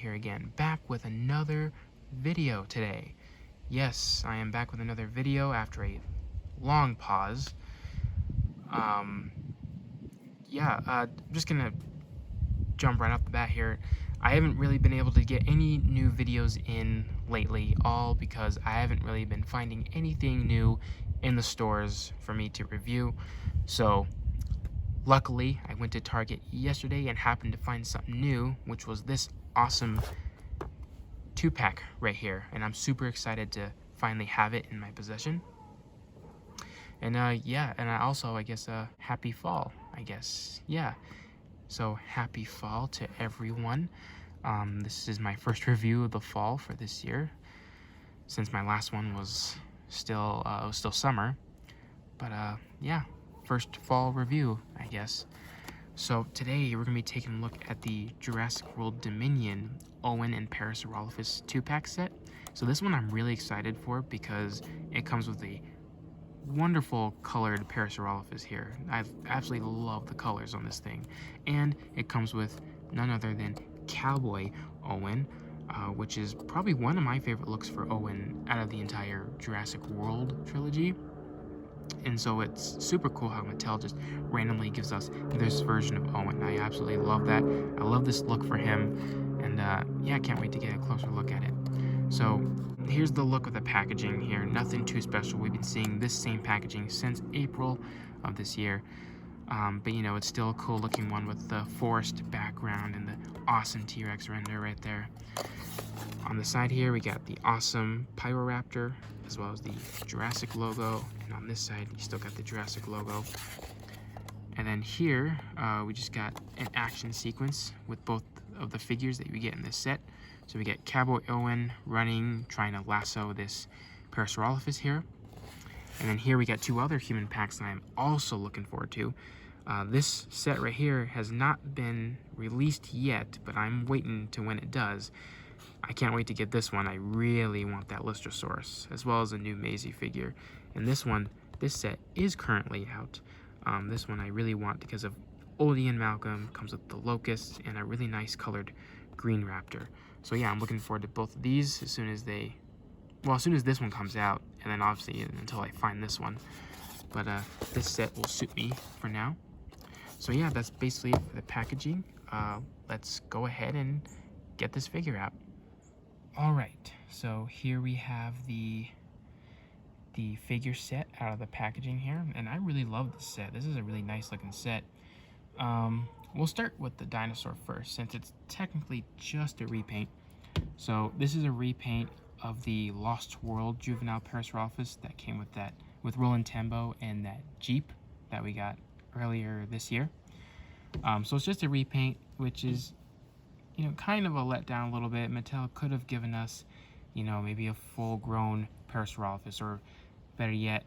here again, back with another video today. Yes, I am back with another video after a long pause. I'm just gonna jump right off the bat here. I haven't really been able to get any new videos in lately, all because I haven't really been finding anything new in the stores for me to review. So luckily, I went to Target yesterday and happened to find something new, which was this awesome 2-pack right here. And I'm super excited to finally have it in my possession. And and I also, happy fall, I guess. Yeah. So happy fall to everyone. This is my first review of the fall for this year, since my last one was still summer. But first fall review, I guess. So today we're gonna be taking a look at the Jurassic World Dominion Owen and Parasaurolophus 2-pack set. So this one I'm really excited for because it comes with a wonderful colored Parasaurolophus here. I absolutely love the colors on this thing. And it comes with none other than Cowboy Owen, which is probably one of my favorite looks for Owen out of the entire Jurassic World trilogy. And so it's super cool how Mattel just randomly gives us this version of Owen. I absolutely love that. I love this look for him. And I can't wait to get a closer look at it. So here's the look of the packaging here. Nothing too special. We've been seeing this same packaging since April of this year. But it's still a cool looking one with the forest background and the awesome T-Rex render right there. On the side here, we got the awesome Pyroraptor, as well as the Jurassic logo. And on this side, you still got the Jurassic logo. And then here, we just got an action sequence with both of the figures that you get in this set. So we get Cowboy Owen running, trying to lasso this Parasaurolophus here. And then here we got two other human packs that I'm also looking forward to. This set right here has not been released yet, but I'm waiting to when it does. I can't wait to get this one. I really want that Lystrosaurus, as well as a new Maisie figure. And this set is currently out. This one I really want because of old Ian Malcolm, comes with the locusts, and a really nice colored green raptor. So yeah, I'm looking forward to both of these as soon as this one comes out, and then obviously until I find this one. But this set will suit me for now. So yeah, that's basically it for the packaging. Let's go ahead and get this figure out. All right, so here we have the figure set out of the packaging here, and I really love this set. This is a really nice looking set. We'll start with the Dinosaur First, since it's technically just a repaint. So this is a repaint of the Lost World juvenile Parasaurolophus that came with Roland Tembo and that Jeep that we got earlier this year. So it's just a repaint, which is kind of a letdown a little bit. Mattel could have given us maybe a full-grown Parasaurolophus, or better yet,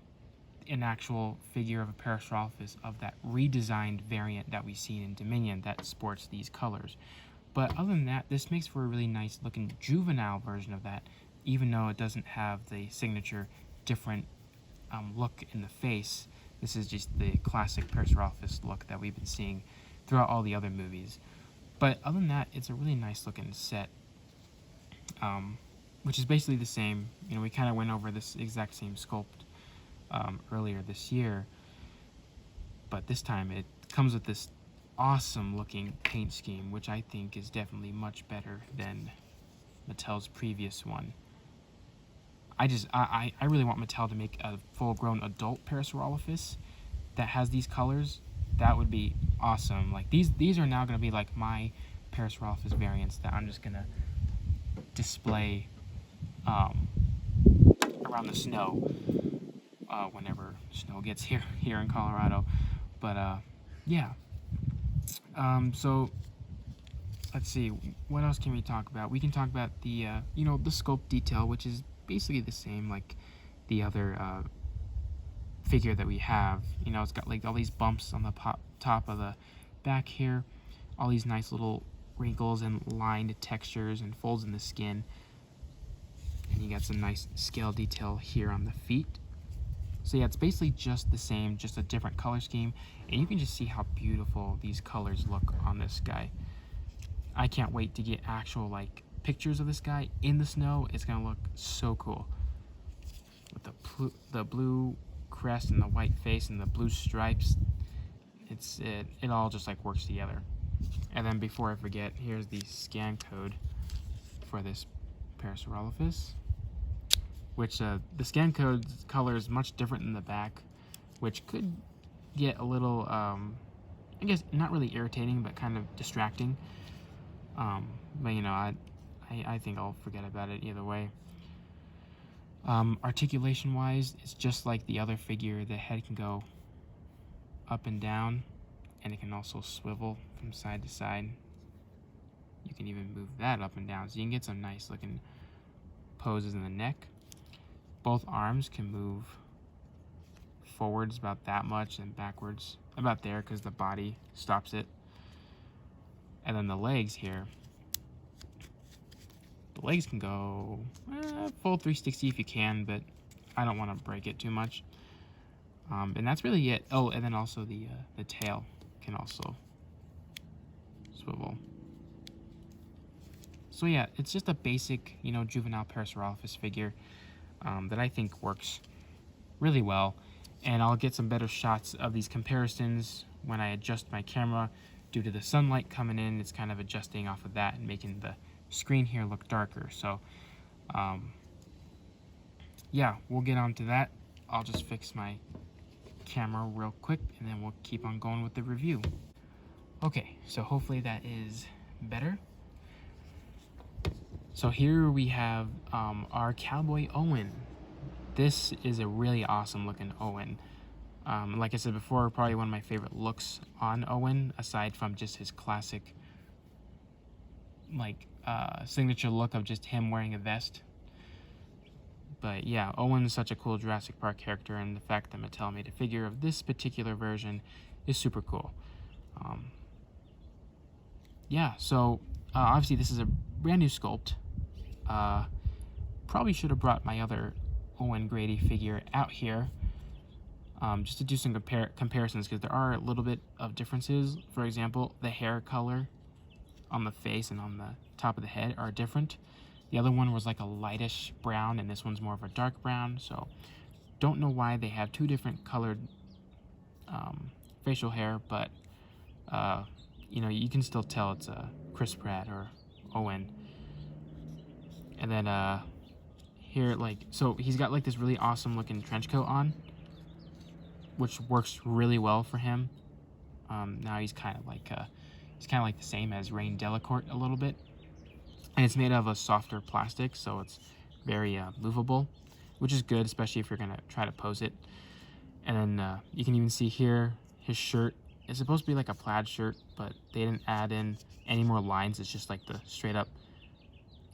an actual figure of a Parasaurolophus of that redesigned variant that we see in Dominion that sports these colors. But other than that, this makes for a really nice looking juvenile version of that, even though it doesn't have the signature different look in the face. This is just the classic Parasaurolophus look that we've been seeing throughout all the other movies. But other than that, it's a really nice looking set, which is basically the same. We kind of went over this exact same sculpt earlier this year, but this time it comes with this awesome looking paint scheme, which I think is definitely much better than Mattel's previous one. I really want Mattel to make a full-grown adult Parasaurolophus that has these colors. That would be awesome. Like these are now going to be like my Parasaurolophus variants that I'm just going to display around the snow whenever snow gets here in Colorado. But so let's see, what else can we talk about? We can talk about the the sculpt detail, which is basically the same like the other figure that we have. It's got like all these bumps on the top of the back here, all these nice little wrinkles and lined textures and folds in the skin, and you got some nice scale detail here on the feet. So yeah, it's basically just the same, just a different color scheme, and you can just see how beautiful these colors look on this guy. I can't wait to get actual like pictures of this guy in the snow, it's gonna look so cool. With the blue crest and the white face and the blue stripes, it all just like works together. And then before I forget, here's the scan code for this Parasaurolophus, which the scan code color is much different than the back, which could get a little, I guess not really irritating, but kind of distracting. But you know, I think I'll forget about it either way. Articulation wise, it's just like the other figure. The head can go up and down, and it can also swivel from side to side. You can even move that up and down, so you can get some nice looking poses in the neck. Both arms can move forwards about that much and backwards about there because the body stops it. And then the legs here, the legs can go full 360 if you can, but I don't want to break it too much. And that's really it. Oh, and then also the tail can also swivel. So yeah, it's just a basic, you know, juvenile Parasaurolophus figure that I think works really well. And I'll get some better shots of these comparisons when I adjust my camera. Due to the sunlight coming in, it's kind of adjusting off of that and making the screen here look darker. So yeah, we'll get on to that. I'll just fix my camera real quick and then we'll keep on going with the review. Okay, so hopefully that is better. So here we have our Cowboy Owen. This is a really awesome looking Owen. Like I said before, probably one of my favorite looks on Owen, aside from just his classic like signature look of just him wearing a vest. But yeah, Owen is such a cool Jurassic Park character, and the fact that Mattel made a figure of this particular version is super cool. Yeah, so obviously this is a brand new sculpt. Probably should have brought my other Owen Grady figure out here just to do some comparisons, because there are a little bit of differences. For example, the hair color on the face and on the top of the head are different. The other one was like a lightish brown, and this one's more of a dark brown. So don't know why they have two different colored facial hair, but you know, you can still tell it's a Chris Pratt or Owen. And then here, like, so he's got like this really awesome looking trench coat on, which works really well for him. Now he's kind of like the same as Rain Delacourt a little bit, and it's made of a softer plastic, so it's very movable, which is good, especially if you're gonna try to pose it. And then you can even see here his shirt is supposed to be like a plaid shirt, but they didn't add in any more lines. It's just like the straight up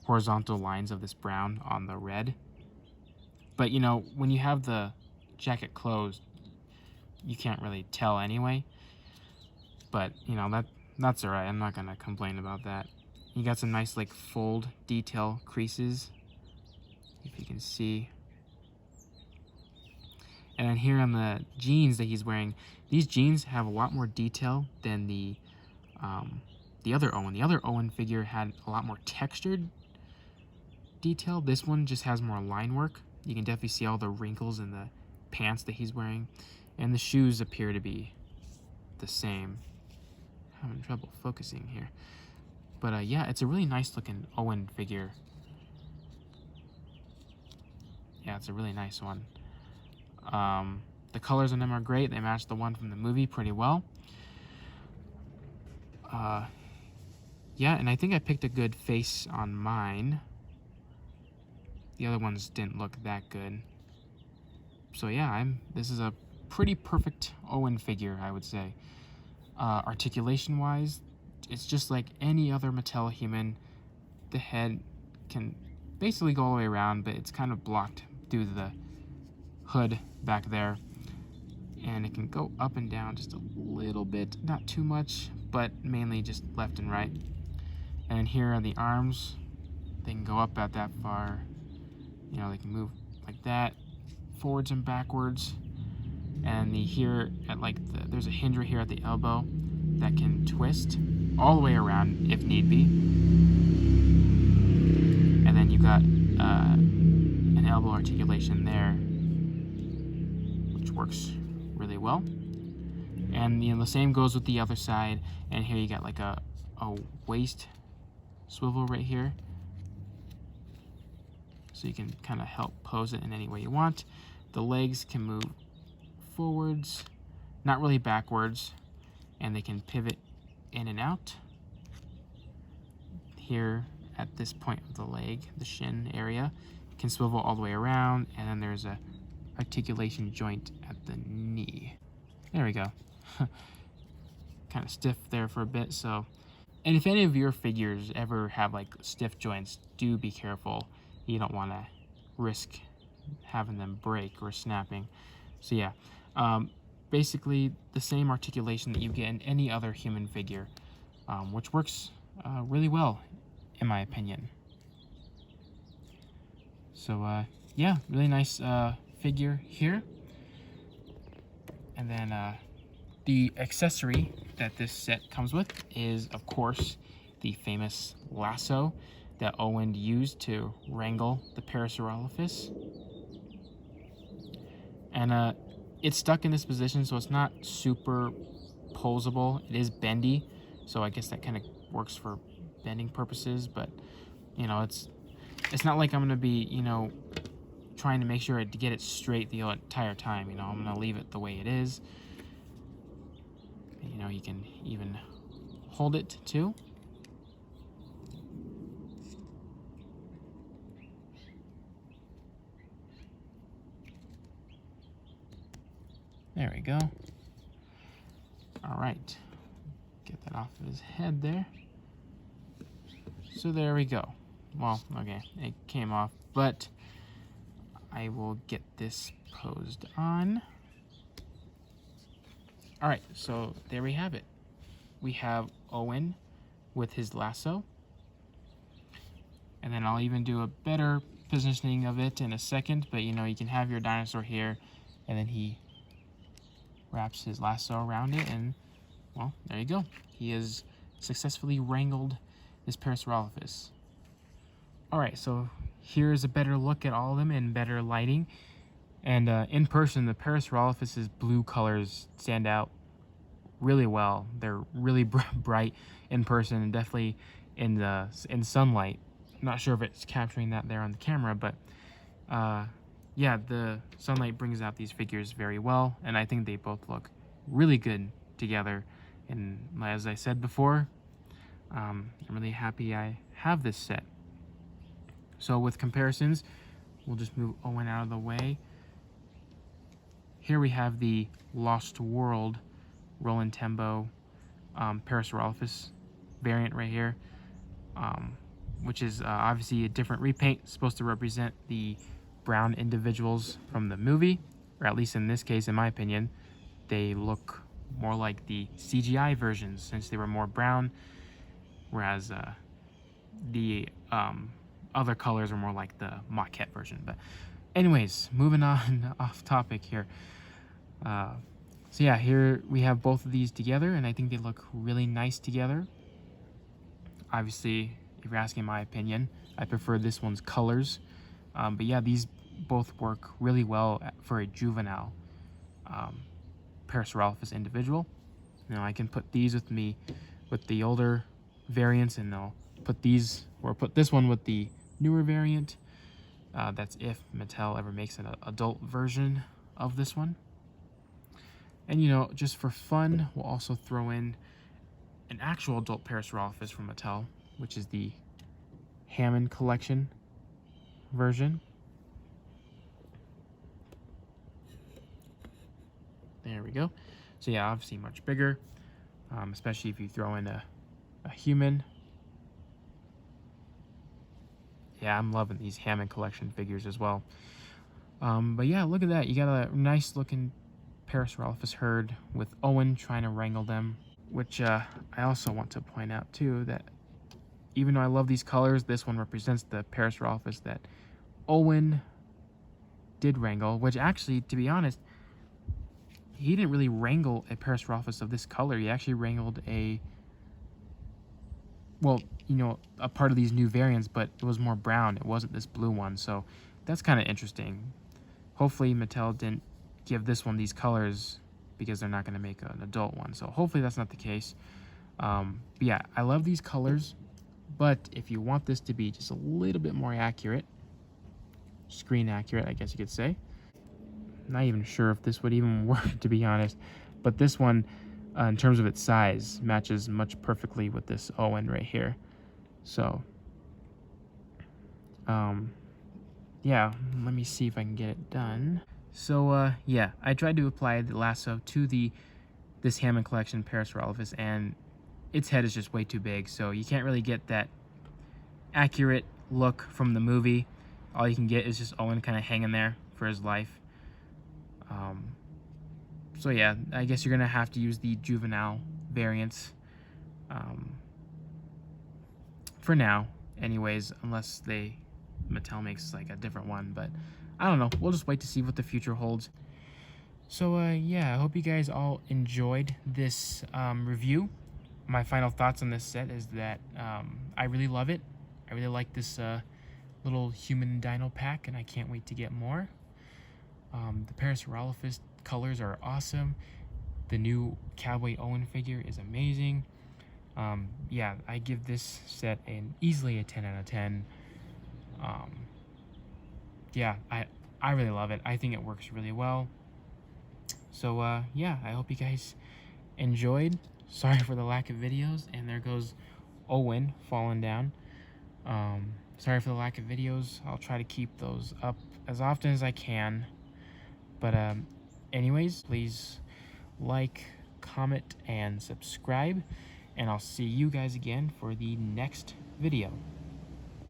horizontal lines of this brown on the red. But you know, when you have the jacket closed, you can't really tell anyway. But you know, that's all right. I'm not gonna complain about that. You got some nice like fold detail creases, if you can see. And then here on the jeans that he's wearing, these jeans have a lot more detail than the other Owen. The other Owen figure had a lot more textured detail. This one just has more line work. You can definitely see all the wrinkles in the pants that he's wearing, and the shoes appear to be the same. Having trouble focusing here, but yeah, it's a really nice looking Owen figure. Yeah, it's a really nice one. The colors on them are great. They match the one from the movie pretty well. Yeah, and I think I picked a good face on mine. The other ones didn't look that good. So yeah, this is a pretty perfect Owen figure, I would say. Articulation wise, it's just like any other Mattel human. The head can basically go all the way around, but it's kind of blocked due to the hood back there, and it can go up and down just a little bit, not too much, but mainly just left and right. And here are the arms. They can go up about that far. You know, they can move like that, forwards and backwards. And here at like there's a hinge right here at the elbow that can twist all the way around if need be. got an elbow articulation there, which works really well. And the same goes with the other side. And here you got like a waist swivel right here, so you can kind of help pose it in any way you want. The legs can move forwards, not really backwards, and they can pivot in and out. Here at this point of the leg, the shin area, can swivel all the way around, and then there's a articulation joint at the knee. There we go. Kind of stiff there for a bit. So, and if any of your figures ever have like stiff joints, do be careful. You don't want to risk having them break or snapping. So yeah, basically the same articulation that you get in any other human figure, which works really well in my opinion. So yeah, really nice figure here. And then the accessory that this set comes with is, of course, the famous lasso that Owen used to wrangle the Parasaurolophus. And it's stuck in this position, so it's not super posable. It is bendy, so I guess that kind of works for bending purposes, but you know, it's not like I'm gonna be, you know, trying to make sure to get it straight the entire time. You know, I'm gonna leave it the way it is. You know, you can even hold it too. There we go. All right, get that off of his head there. So there we go. Well, okay, it came off, but I will get this posed on. All right, so there we have it. We have Owen with his lasso. And then I'll even do a better positioning of it in a second, but you know, you can have your dinosaur here, and then he wraps his lasso around it, and well, there you go. He has successfully wrangled this Parasaurolophus. All right, so here's a better look at all of them in better lighting. And in person, the Parasaurolophus's blue colors stand out really well. They're really bright in person, and definitely in sunlight. I'm not sure if it's capturing that there on the camera, but yeah, the sunlight brings out these figures very well, and I think they both look really good together. And as I said before, I'm really happy I have this set. So with comparisons, we'll just move Owen out of the way. Here we have the Lost World Roland Tembo Parasaurolophus variant right here, which is obviously a different repaint, supposed to represent the brown individuals from the movie, or at least in this case, in my opinion, they look more like the CGI versions since they were more brown, whereas the other colors are more like the maquette version. But anyways, moving on off topic here. So yeah, here we have both of these together, and I think they look really nice together. Obviously, if you're asking my opinion, I prefer this one's colors. But yeah, these both work really well for a juvenile Parasaurolophus individual. You know, I can put these with me with the older variants, and I'll put these, or put this one with the newer variant. That's if Mattel ever makes an adult version of this one. And you know, just for fun, we'll also throw in an actual adult Parasaurolophus from Mattel, which is the Hammond Collection version. There we go. So yeah, obviously much bigger, especially if you throw in a human. Yeah, I'm loving these Hammond Collection figures as well. But yeah, look at that. You got a nice looking Parasaurolophus herd with Owen trying to wrangle them, which I also want to point out too, that even though I love these colors, this one represents the Parasaurolophus that Owen did wrangle, which actually, to be honest, he didn't really wrangle a Parasaurolophus of this color. He actually wrangled well, you know, a part of these new variants, but it was more brown. It wasn't this blue one, so that's kind of interesting. Hopefully Mattel didn't give this one these colors because they're not going to make an adult one, so hopefully that's not the case. But yeah, I love these colors, but if you want this to be just a little bit more accurate, screen accurate, I guess you could say. Not even sure if this would even work, to be honest, but this one, in terms of its size, matches much perfectly with this Owen right here. So, yeah, let me see if I can get it done. So, yeah, I tried to apply the lasso to this Hammond Collection Parasaurolophus, and its head is just way too big, so you can't really get that accurate look from the movie. All you can get is just Owen kind of hanging there for his life. So yeah, I guess you're gonna have to use the juvenile variants for now, anyways, unless Mattel makes like a different one. But I don't know. We'll just wait to see what the future holds. So yeah, I hope you guys all enjoyed this review. My final thoughts on this set is that I really love it. I really like this little human dino pack, and I can't wait to get more. The Parasaurolophus colors are awesome. The new Cowboy Owen figure is amazing. Yeah, I give this set easily a 10 out of 10. Yeah, I really love it. I think it works really well. So yeah, I hope you guys enjoyed. Sorry for the lack of videos, and there goes Owen falling down. Sorry for the lack of videos. I'll try to keep those up as often as I can. But anyways, please like, comment, and subscribe, and I'll see you guys again for the next video.